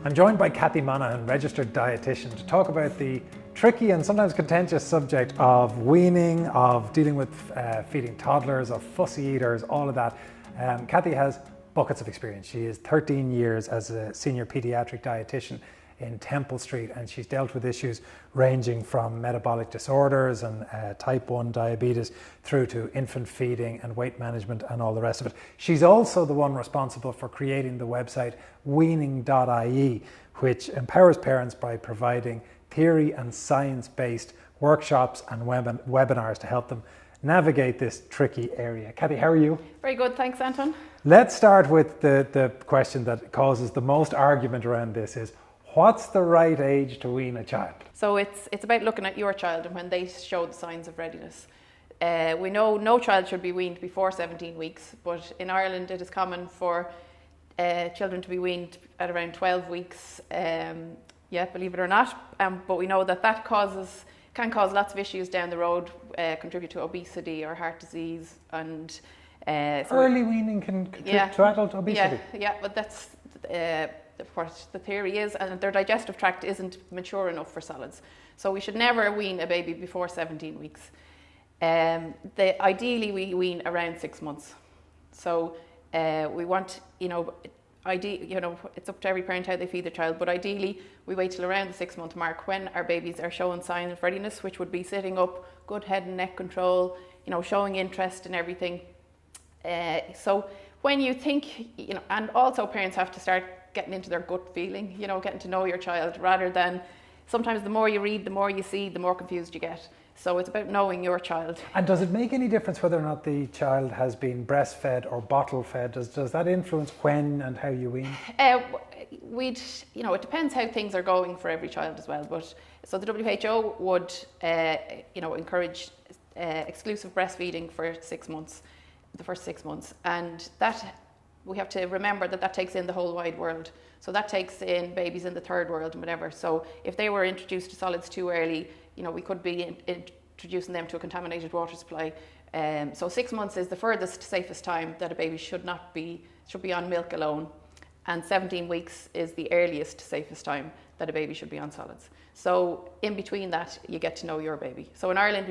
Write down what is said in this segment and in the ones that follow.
I'm joined by Cathy Monaghan, registered dietitian, to talk about the tricky and sometimes contentious subject of weaning, of dealing with feeding toddlers, of fussy eaters, all of that. Cathy has buckets of experience. She is 13 years as a senior paediatric dietitian in Temple Street, and she's dealt with issues ranging from metabolic disorders and type 1 diabetes through to infant feeding and weight management and all the rest of it. She's also the one responsible for creating the website weaning.ie, which empowers parents by providing theory and science-based workshops and webinars to help them navigate this tricky area. Cathy, how are you? Very good, thanks Anton. Let's start with the question that causes the most argument around this is, what's the right age to wean a child? So it's about looking at your child and when they show the signs of readiness. We know no child should be weaned before 17 weeks, but in Ireland it is common for children to be weaned at around 12 weeks, believe it or not. But we know that can cause lots of issues down the road, contribute to obesity or heart disease. And early weaning can contribute to adult obesity? Yeah, but that's what the theory is, and their digestive tract isn't mature enough for solids. So we should never wean a baby before 17 weeks. Ideally we wean around 6 months. So we want, it's up to every parent how they feed their child, but ideally we wait till around the 6 month mark when our babies are showing signs of readiness, which would be sitting up, good head and neck control, showing interest in everything. So when you think, and also parents have to start getting into their gut feeling, getting to know your child, rather than sometimes the more you read, the more you see, the more confused you get. So it's about knowing your child. And does it make any difference whether or not the child has been breastfed or bottle fed? Does that influence when and how you wean? It depends how things are going for every child as well. But so the WHO would, encourage exclusive breastfeeding for 6 months, the first 6 months, and that we have to remember that takes in the whole wide world. So that takes in babies in the third world and whatever. So if they were introduced to solids too early, we could be introducing them to a contaminated water supply. So 6 months is the furthest, safest time that a baby should be on milk alone. And 17 weeks is the earliest, safest time that a baby should be on solids. So in between that, you get to know your baby. So in Ireland,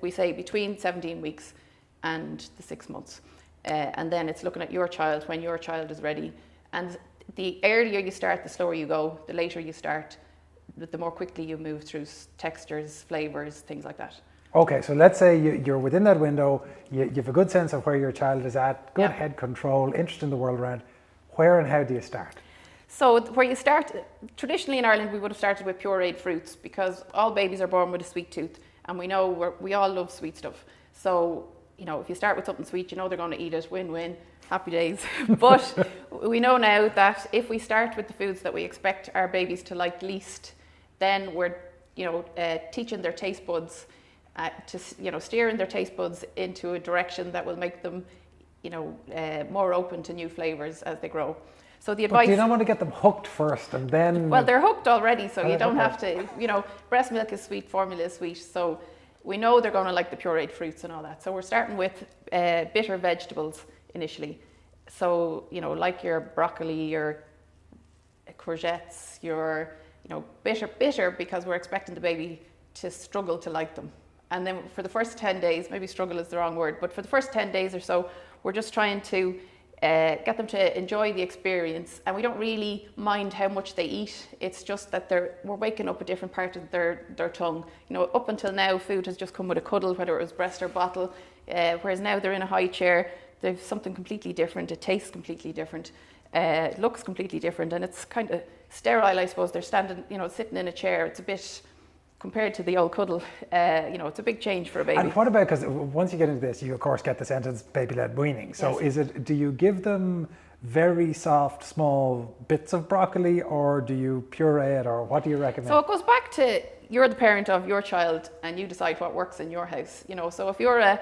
we say between 17 weeks and the 6 months. And then it's looking at your child when your child is ready. And the earlier you start, the slower you go. The later you start, the more quickly you move through textures, flavors, things like that. Okay, so let's say you're within that window, you have a good sense of where your child is at, good head control, interest in the world around. Where and how do you start? So where you start, traditionally in Ireland we would have started with pureed fruits, because all babies are born with a sweet tooth, and we know we all love sweet stuff. So if you start with something sweet, they're going to eat it, win-win, happy days. But we know now that if we start with the foods that we expect our babies to like least, then we're, teaching their taste buds to, steering their taste buds into a direction that will make them, more open to new flavors as they grow. So the advice. But do you not want to get them hooked first and then? Well, they're hooked already, so you don't have to, breast milk is sweet, formula is sweet, so we know they're going to like the pureed fruits and all that. So we're starting with bitter vegetables initially. So, like your broccoli, your courgettes, your, bitter because we're expecting the baby to struggle to like them. And then for the first 10 days, maybe struggle is the wrong word, but for the first 10 days or so, we're just trying to get them to enjoy the experience. And we don't really mind how much they eat. It's just that we're waking up a different part of their tongue. Up until now, food has just come with a cuddle, whether it was breast or bottle, whereas now they're in a high chair. There's something completely different. It tastes completely different. It looks completely different, and it's kind of sterile, I suppose. They're standing, sitting in a chair. It's a bit, compared to the old cuddle, it's a big change for a baby. And what about, because once you get into this, you of course get the sentence baby-led weaning. So yes. Do you give them very soft, small bits of broccoli, or do you puree it, or what do you recommend? So it goes back to, you're the parent of your child and you decide what works in your house. So if you're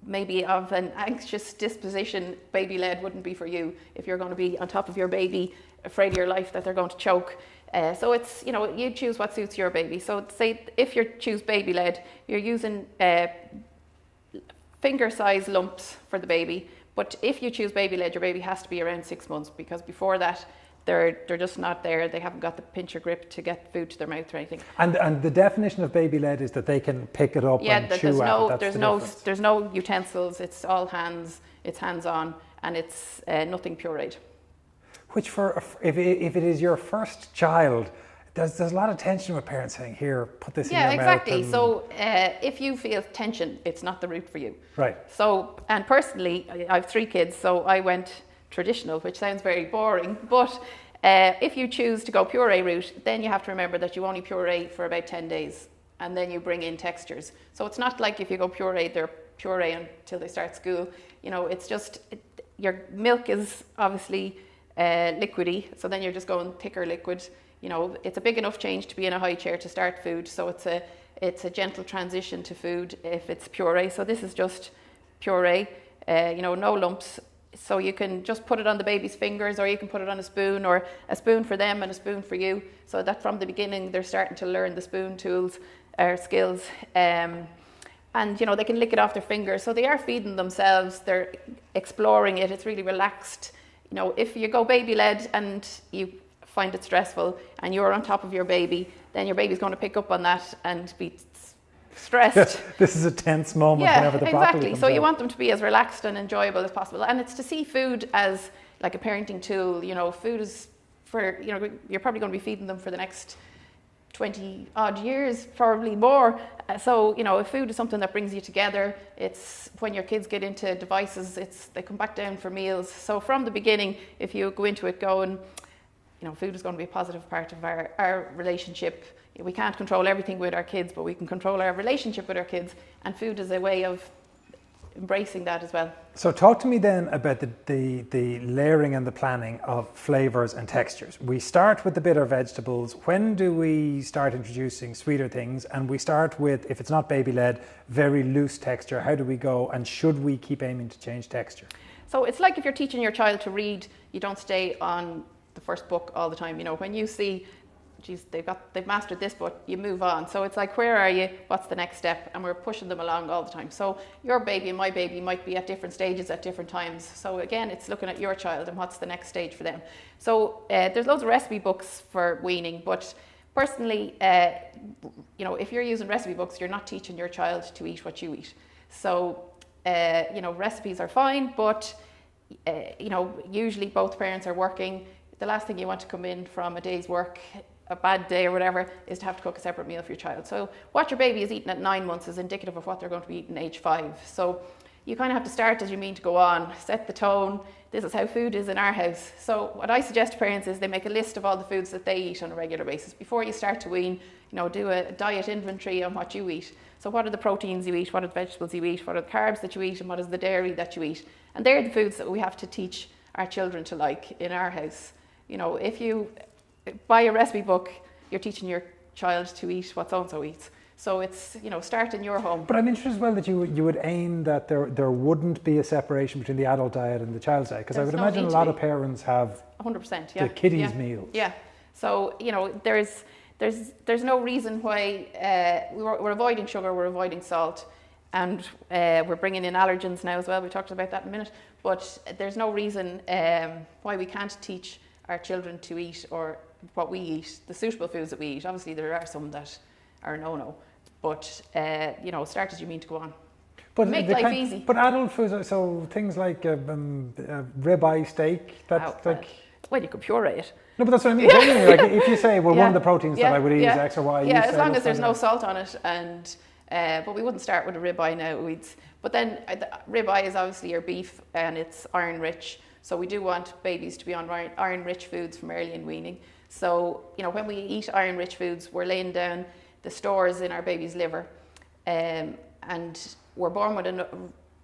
maybe of an anxious disposition, baby-led wouldn't be for you. If you're going to be on top of your baby, afraid of your life that they're going to choke. So it's, you choose what suits your baby. So say if you choose baby-led, you're using finger-size lumps for the baby. But if you choose baby-led, your baby has to be around 6 months, because before that, they're just not there. They haven't got the pincher grip to get food to their mouth or anything. And the definition of baby-led is that they can pick it up and chew at it. There's no utensils. It's all hands. It's hands-on, and it's nothing pureed. Which if it is your first child, there's a lot of tension with parents saying, "Here, put this in your mouth." Yeah, exactly. So if you feel tension, it's not the route for you. Right. So, and personally, I have 3 kids, so I went traditional, which sounds very boring, but if you choose to go puree route, then you have to remember that you only puree for about 10 days, and then you bring in textures. So it's not like if you go puree, they're puree until they start school. You know, it's just, your milk is obviously liquidy, so then you're just going thicker liquid. You know, it's a big enough change to be in a high chair to start food, so it's a gentle transition to food if it's puree. So this is just puree, you know, no lumps. So you can just put it on the baby's fingers, or you can put it on a spoon, or a spoon for them and a spoon for you, so that from the beginning they're starting to learn the spoon tools or skills. And you know, they can lick it off their fingers, so they are feeding themselves, they're exploring it, it's really relaxed. You know, if you go baby-led and you find it stressful and you're on top of your baby, then your baby's going to pick up on that and be stressed. This is a tense moment whenever the broccoli exactly. comes So out. you want them to be as relaxed and enjoyable as possible, and it's to see food as like a parenting tool. You know, food is for, you know, you're probably going to be feeding them for the next 20 odd years, probably more. So, you know, if food is something that brings you together, it's when your kids get into devices, they come back down for meals. So from the beginning, if you go into it going, you know, food is going to be a positive part of our relationship. We can't control everything with our kids, but we can control our relationship with our kids, and food is a way of embracing that as well. So talk to me then about the layering and the planning of flavours and textures. We start with the bitter vegetables. When do we start introducing sweeter things? And we start with, if it's not baby-led, very loose texture. How do we go, and should we keep aiming to change texture? So it's like if you're teaching your child to read, you don't stay on the first book all the time. You know, when you see, geez, they've mastered this, but you move on. So it's like, where are you? What's the next step? And we're pushing them along all the time. So your baby and my baby might be at different stages at different times. So again, it's looking at your child and what's the next stage for them. So there's loads of recipe books for weaning, but personally, you know, if you're using recipe books, you're not teaching your child to eat what you eat. So, you know, recipes are fine, but, you know, usually both parents are working. The last thing you want to come in from a day's work, a bad day or whatever, is to have to cook a separate meal for your child. So what your baby is eating at 9 months is indicative of what they're going to be eating age 5. So you kind of have to start as you mean to go on, set the tone. This is how food is in our house. So what I suggest to parents is they make a list of all the foods that they eat on a regular basis. Before you start to wean, you know, do a diet inventory on what you eat. So what are the proteins you eat, what are the vegetables you eat, what are the carbs that you eat, and what is the dairy that you eat. And they're the foods that we have to teach our children to like in our house. You know, if you buy a recipe book, you're teaching your child to eat what so-and-so eats. So it's, you know, start in your home. But I'm interested as well that you would aim that there wouldn't be a separation between the adult diet and the child's diet, because I would imagine a lot of parents have 100%, yeah, the kiddies' meals. Yeah. So, you know, there's no reason why we're avoiding sugar, we're avoiding salt, and we're bringing in allergens now as well. We talked about that in a minute. But there's no reason why we can't teach our children to eat, or what we eat, the suitable foods that we eat. Obviously there are some that are no, but you know, start as you mean to go on. But make life easy. But adult foods, so things like ribeye steak, that's like... Well, you could puree it. No, but that's what I mean. Yeah. Like if you say, well, one of the proteins that I would eat is X or Y. Yeah, as long as there's no salt on it, and but we wouldn't start with a ribeye now. But then ribeye is obviously your beef, and it's iron rich. So we do want babies to be on iron rich foods from early in weaning. So, you know, when we eat iron rich foods, we're laying down the stores in our baby's liver, and we're born with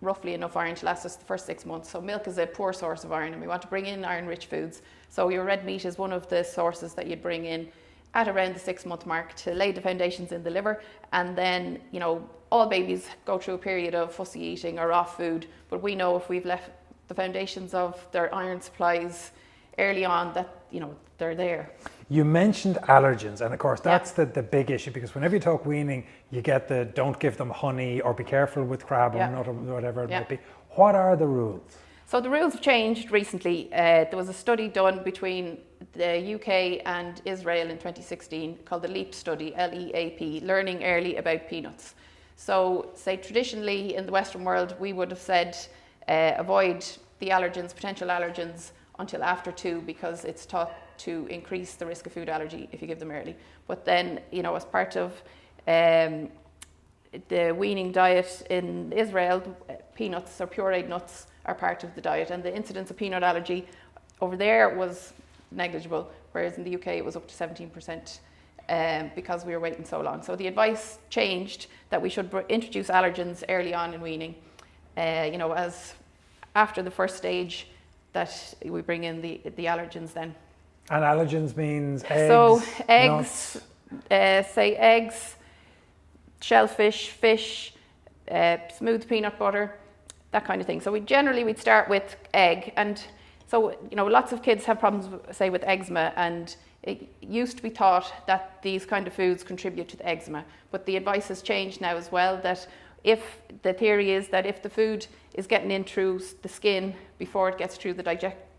roughly enough iron to last us the first 6 months. So milk is a poor source of iron, and we want to bring in iron rich foods. So your red meat is one of the sources that you'd bring in at around the 6 month mark to lay the foundations in the liver. And then, you know, all babies go through a period of fussy eating or off food, but we know if we've left the foundations of their iron supplies early on, that, you know, they're there. You mentioned allergens, and of course that's the big issue, because whenever you talk weaning, you get the don't give them honey, or be careful with crab or nut, or whatever it might be. What are the rules? So the rules have changed recently. There was a study done between the UK and Israel in 2016 called the LEAP study, LEAP, Learning Early About Peanuts. So say traditionally in the Western world, we would have said avoid the allergens, potential allergens, until after 2 because it's thought to increase the risk of food allergy if you give them early. But then, you know, as part of the weaning diet in Israel, peanuts or pureed nuts are part of the diet, and the incidence of peanut allergy over there was negligible, whereas in the UK it was up to 17% because we were waiting so long. So the advice changed that we should introduce allergens early on in weaning, you know, as after the first stage that we bring in the allergens then. And allergens means eggs, so eggs, nuts. Say eggs, shellfish, fish, smooth peanut butter, that kind of thing. So we'd start with egg, and so, you know, lots of kids have problems, say, with eczema, and it used to be thought that these kind of foods contribute to the eczema, but the advice has changed now as well, that if the theory is that if the food is getting in through the skin before it gets through the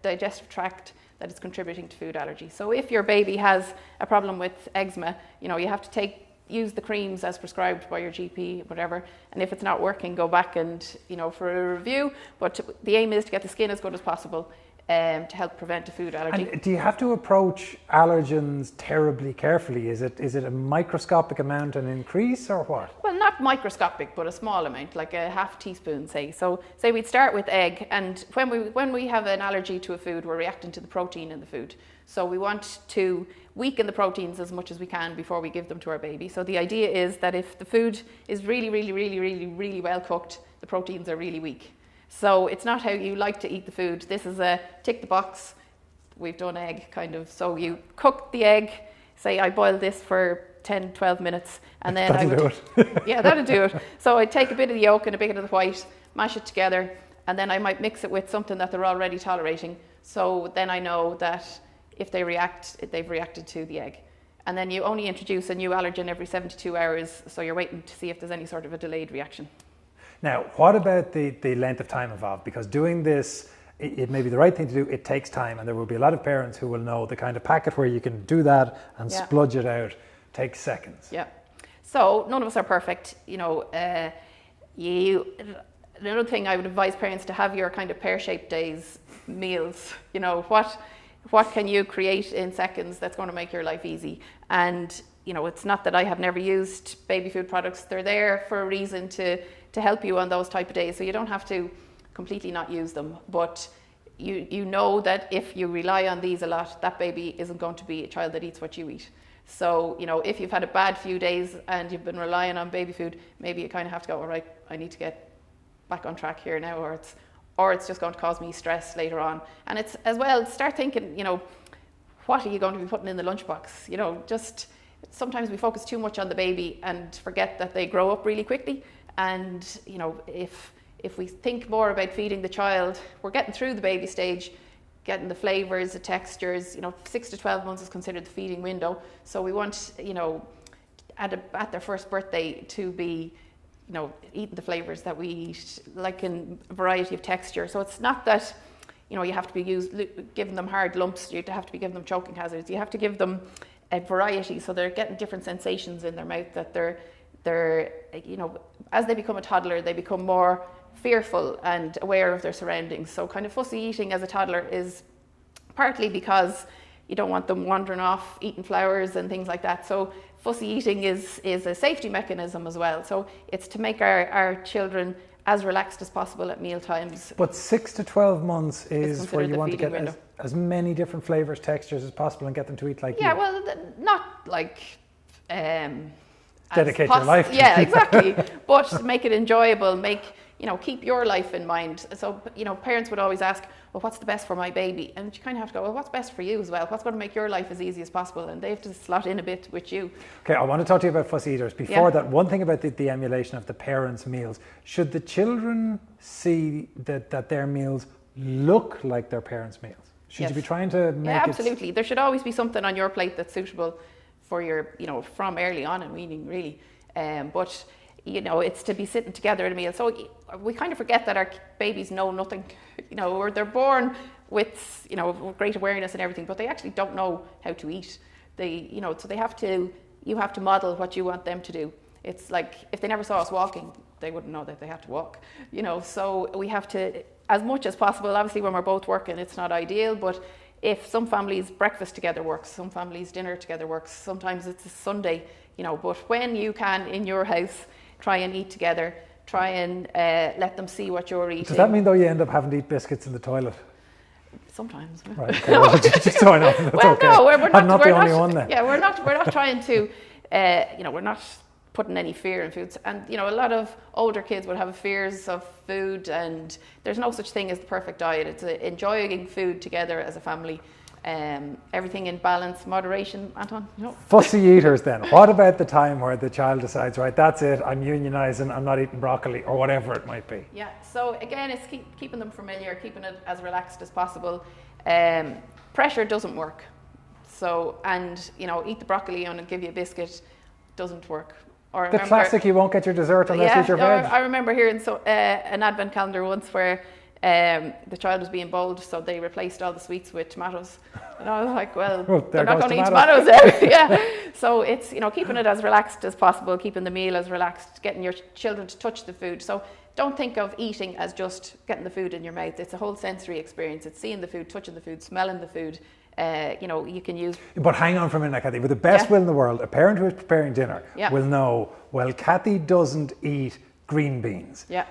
digestive tract, that it's contributing to food allergy. So if your baby has a problem with eczema, you know, you have to use the creams as prescribed by your GP, whatever, and if it's not working, go back and, you know, for a review, but the aim is to get the skin as good as possible to help prevent a food allergy. And do you have to approach allergens terribly carefully? Is it a microscopic amount and increase, or what? Well, not microscopic, but a small amount, like a half teaspoon, say. So say we'd start with egg, and when we have an allergy to a food, we're reacting to the protein in the food. So we want to weaken the proteins as much as we can before we give them to our baby. So the idea is that if the food is really, really, really, really, really well cooked, the proteins are really weak. So it's not how you like to eat the food. This is a tick the box, we've done egg kind of. So you cook the egg, say I boil this for 10, 12 minutes, and then that'll do it. Yeah, that'll do it. So I take a bit of the yolk and a bit of the white, mash it together, and then I might mix it with something that they're already tolerating. So then I know that if they react, they've reacted to the egg. And then you only introduce a new allergen every 72 hours, so you're waiting to see if there's any sort of a delayed reaction. Now, what about the length of time involved? Because doing this, it may be the right thing to do, it takes time, and there will be a lot of parents who will know the kind of packet where you can do that and spludge it out takes seconds. Yeah. So none of us are perfect. You know, another thing I would advise parents to have your kind of pear-shaped days meals. You know, what can you create in seconds that's going to make your life easy? And, you know, it's not that I have never used baby food products. They're there for a reason to help you on those type of days. So you don't have to completely not use them. But you know that if you rely on these a lot, that baby isn't going to be a child that eats what you eat. So, you know, if you've had a bad few days and you've been relying on baby food, maybe you kind of have to go, all right, I need to get back on track here now, or it's just going to cause me stress later on. And it's as well, start thinking, you know, what are you going to be putting in the lunchbox? You know, just sometimes we focus too much on the baby and forget that they grow up really quickly. And, you know, if we think more about feeding the child, we're getting through the baby stage, getting the flavors, the textures. You know, 6 to 12 months is considered the feeding window. So we want, you know, at their first birthday to be, you know, eating the flavors that we eat, like in a variety of texture. So it's not that, you know, you have to be giving them hard lumps, you have to be giving them choking hazards. You have to give them a variety, so they're getting different sensations in their mouth, that they're, you know, as they become a toddler, they become more fearful and aware of their surroundings. So kind of fussy eating as a toddler is partly because you don't want them wandering off eating flowers and things like that. So fussy eating is a safety mechanism as well. So it's to make our children as relaxed as possible at meal times. But 6 to 12 months is where you want to get as many different flavors, textures as possible and get them to eat like you. Yeah, well, not like... dedicate your life to. Yeah, exactly. But make it enjoyable, you know, keep your life in mind. So, you know, parents would always ask, well, what's the best for my baby? And you kind of have to go, well, what's best for you as well? What's going to make your life as easy as possible? And they have to slot in a bit with you. Okay, I want to talk to you about fussy eaters. Before that, one thing about the emulation of the parents' meals, should the children see that their meals look like their parents' meals? Should you be trying to make it... absolutely. There should always be something on your plate that's suitable for your, you know, from early on in weaning, really. But, you know, it's to be sitting together at a meal. So we kind of forget that our babies know nothing, you know, or they're born with, you know, great awareness and everything, but they actually don't know how to eat. You know, so you have to model what you want them to do. It's like if they never saw us walking, they wouldn't know that they had to walk, you know. So we have to, as much as possible, obviously when we're both working, it's not ideal, but if some families breakfast together works, some families dinner together works, sometimes it's a Sunday, you know, but when you can in your house, try and eat together, try and let them see what you're eating. Does that mean though you end up having to eat biscuits in the toilet? Sometimes. Right, okay. Well, just so I know, that's well, okay. no, we're not the only one then. Yeah, we're not trying to, you know, we're not putting any fear in foods. And, you know, a lot of older kids would have fears of food, and there's no such thing as the perfect diet. It's enjoying food together as a family. Everything in balance, moderation, Anton? No. Fussy eaters then. What about the time where the child decides, right, that's it, I'm unionising, I'm not eating broccoli, or whatever it might be? Yeah, so again, it's keeping them familiar, keeping it as relaxed as possible. Pressure doesn't work. So, and, you know, eat the broccoli and give you a biscuit doesn't work. Or the classic, you won't get your dessert unless you eat your veg. I remember hearing an advent calendar once where the child was being bold, so they replaced all the sweets with tomatoes. And I was like, well, they're not going to eat tomatoes there. Yeah. So it's, you know, keeping it as relaxed as possible, keeping the meal as relaxed, getting your children to touch the food. So don't think of eating as just getting the food in your mouth. It's a whole sensory experience. It's seeing the food, touching the food, smelling the food. You know, you can use... But hang on for a minute, Cathy. With the best will in the world, a parent who is preparing dinner will know, well, Cathy doesn't eat green beans. Yeah.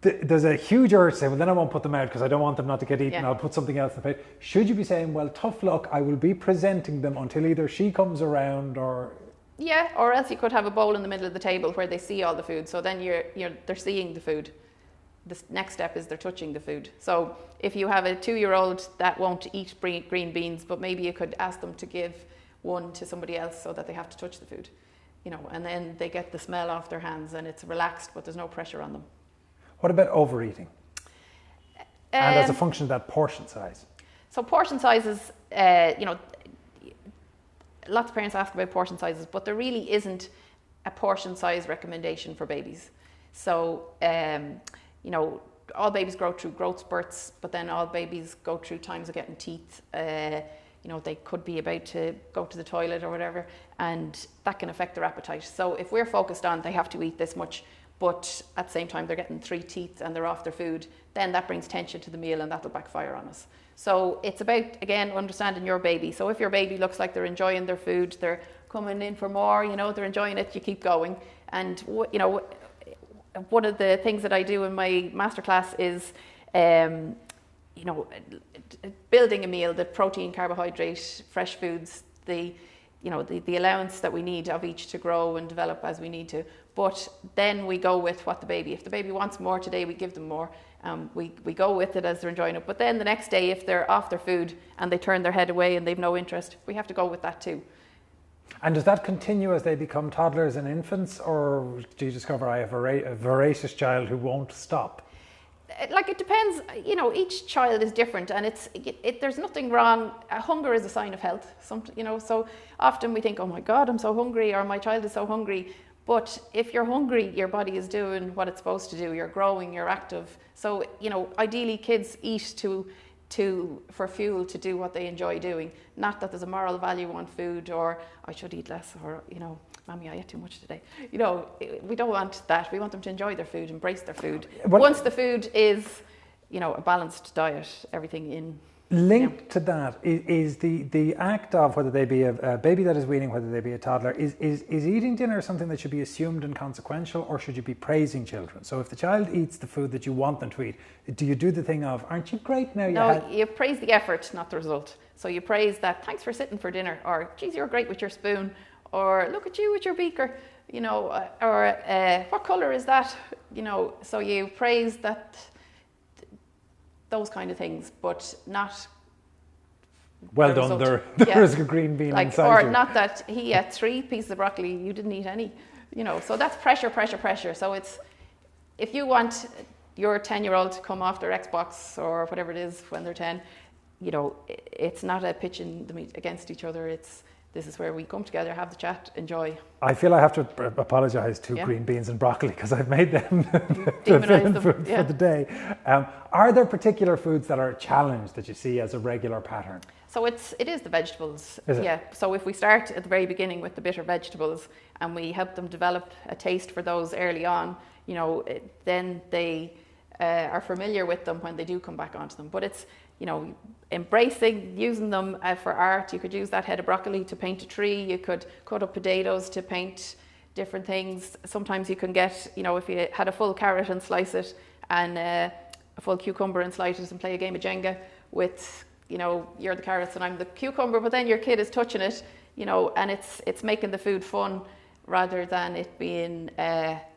There's a huge urge to say, well, then I won't put them out because I don't want them not to get eaten. Yeah. I'll put something else in the plate. Should you be saying, well, tough luck, I will be presenting them until either she comes around or... Yeah, or else you could have a bowl in the middle of the table where they see all the food. So then they're seeing the food. The next step is they're touching the food. So if you have a 2-year-old that won't eat green beans, but maybe you could ask them to give one to somebody else so that they have to touch the food, you know, and then they get the smell off their hands and it's relaxed, but there's no pressure on them. What about overeating? And as a function of that, portion size? So portion sizes, you know, lots of parents ask about portion sizes, but there really isn't a portion size recommendation for babies. So, you know, all babies grow through growth spurts, but then all babies go through times of getting teeth. You know, they could be about to go to the toilet or whatever, and that can affect their appetite. So if we're focused on they have to eat this much, but at the same time they're getting 3 teeth and they're off their food, then that brings tension to the meal and that'll backfire on us. So it's about, again, understanding your baby. So if your baby looks like they're enjoying their food, they're coming in for more, you know, they're enjoying it, you keep going. And, you know, one of the things that I do in my masterclass is, you know, building a meal, the protein, carbohydrate, fresh foods, the allowance that we need of each to grow and develop as we need to. But then we go with what if the baby wants more today, we give them more. We go with it as they're enjoying it. But then the next day, if they're off their food and they turn their head away and they've no interest, we have to go with that too. And does that continue as they become toddlers and infants, or do you discover I have a voracious child who won't stop? Like, it depends, you know, each child is different, and there's nothing wrong. Hunger is a sign of health. You know, so often we think, oh my God, I'm so hungry, or my child is so hungry. But if you're hungry, your body is doing what it's supposed to do. You're growing, you're active. So, you know, ideally kids eat for fuel to do what they enjoy doing. Not that there's a moral value on food, or I should eat less, or, you know, Mommy, I ate too much today. You know, we don't want that. We want them to enjoy their food, embrace their food. Once the food is, you know, a balanced diet, everything in. Linked to that is the act of, whether they be a baby that is weaning, whether they be a toddler, is eating dinner something that should be assumed and consequential, or should you be praising children? So if the child eats the food that you want them to eat, do you do the thing of, aren't you great now? No, you praise the effort, not the result. So you praise that, thanks for sitting for dinner, or geez, you're great with your spoon, or look at you with your beaker, you know, or what colour is that? You know, so you praise that, those kind of things, but not. Well done, there is a green bean inside or you. not that he ate 3 pieces of broccoli, you didn't eat any, you know. So that's pressure. So it's, if you want your 10-year-old to come off their Xbox or whatever it is when they're 10, you know, it's not a pitching them against each other. It's this is where we come together, have the chat, enjoy. I feel I have to apologise to green beans and broccoli because I've made them Demonise them for the day. Are there particular foods that are a challenge that you see as a regular pattern? So it is the vegetables. Is it? Yeah. So if we start at the very beginning with the bitter vegetables and we help them develop a taste for those early on, you know, then they are familiar with them when they do come back onto them. But it's, you know, embracing, using them for art. You could use that head of broccoli to paint a tree. You could cut up potatoes to paint different things. Sometimes you can get, you know, if you had a full carrot and slice it, and a full cucumber and slice it, and play a game of Jenga with, you know, you're the carrots and I'm the cucumber, but then your kid is touching it, you know, and it's making the food fun rather than it being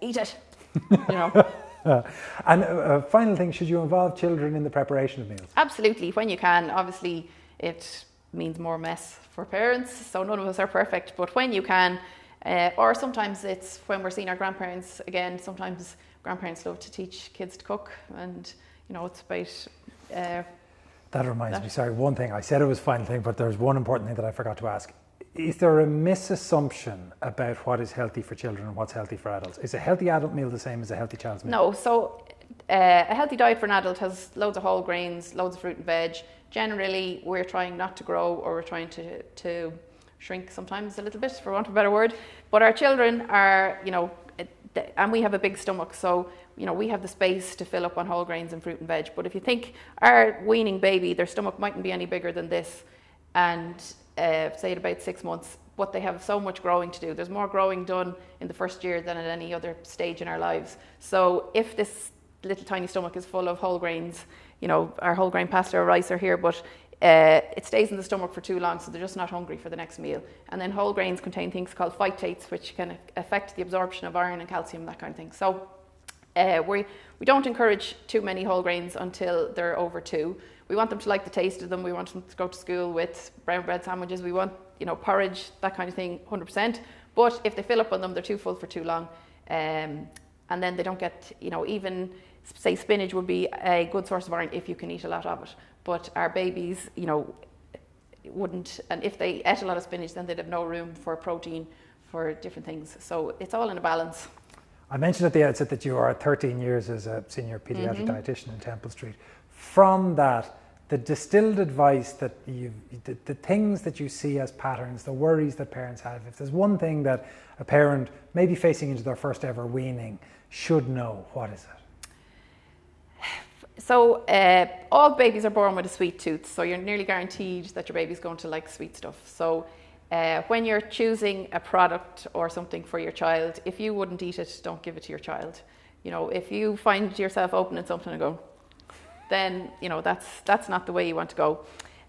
eat it, you know. And a final thing, should you involve children in the preparation of meals? Absolutely, when you can. Obviously, it means more mess for parents, so none of us are perfect, but when you can, or sometimes it's when we're seeing our grandparents again, sometimes grandparents love to teach kids to cook, and, you know, it's about... that reminds me, sorry, one thing, I said it was final thing, but there's one important thing that I forgot to ask. Is there a misassumption about what is healthy for children and what's healthy for adults? Is a healthy adult meal the same as a healthy child's meal? No, so a healthy diet for an adult has loads of whole grains, loads of fruit and veg. Generally, we're trying not to grow, or we're trying to shrink sometimes a little bit, for want of a better word. But our children are, you know, and we have a big stomach, so, you know, we have the space to fill up on whole grains and fruit and veg. But if you think our weaning baby, their stomach mightn't be any bigger than this, and say at about 6 months, but they have so much growing to do. There's more growing done in the first year than at any other stage in our lives. So if this little tiny stomach is full of whole grains, you know, our whole grain pasta or rice are here, but it stays in the stomach for too long, so they're just not hungry for the next meal. And then whole grains contain things called phytates, which can affect the absorption of iron and calcium, that kind of thing. So we don't encourage too many whole grains until they're over 2. We want them to like the taste of them. We want them to go to school with brown bread sandwiches. We want, you know, porridge, that kind of thing, 100%. But if they fill up on them, they're too full for too long. And then they don't get, you know, even, say, spinach would be a good source of iron if you can eat a lot of it. But our babies, you know, wouldn't, and if they ate a lot of spinach, then they'd have no room for protein, for different things. So it's all in a balance. I mentioned at the outset that you are 13 years as a senior paediatric dietitian in Temple Street. From that, the distilled advice that the things that you see as patterns, the worries that parents have, if there's one thing that a parent maybe facing into their first ever weaning should know, what is it? So all babies are born with a sweet tooth, so you're nearly guaranteed that your baby's going to like sweet stuff. So when you're choosing a product or something for your child, if you wouldn't eat it, don't give it to your child. You know, if you find yourself opening something and go, then, you know, that's not the way you want to go.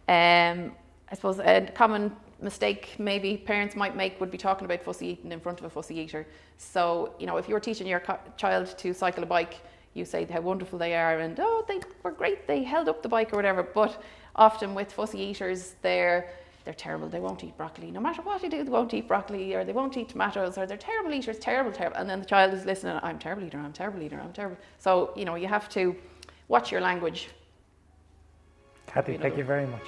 I suppose a common mistake maybe parents might make would be talking about fussy eating in front of a fussy eater. So, you know, if you're teaching your child to cycle a bike, you say how wonderful they are and, oh, they were great, they held up the bike or whatever. But often with fussy eaters, they're terrible. They won't eat broccoli. No matter what you do, they won't eat broccoli, or they won't eat tomatoes, or they're terrible eaters, terrible. And then the child is listening, I'm a terrible eater, I'm a terrible eater, I'm terrible. So, you know, you have to watch your language. Cathy, thank you very much.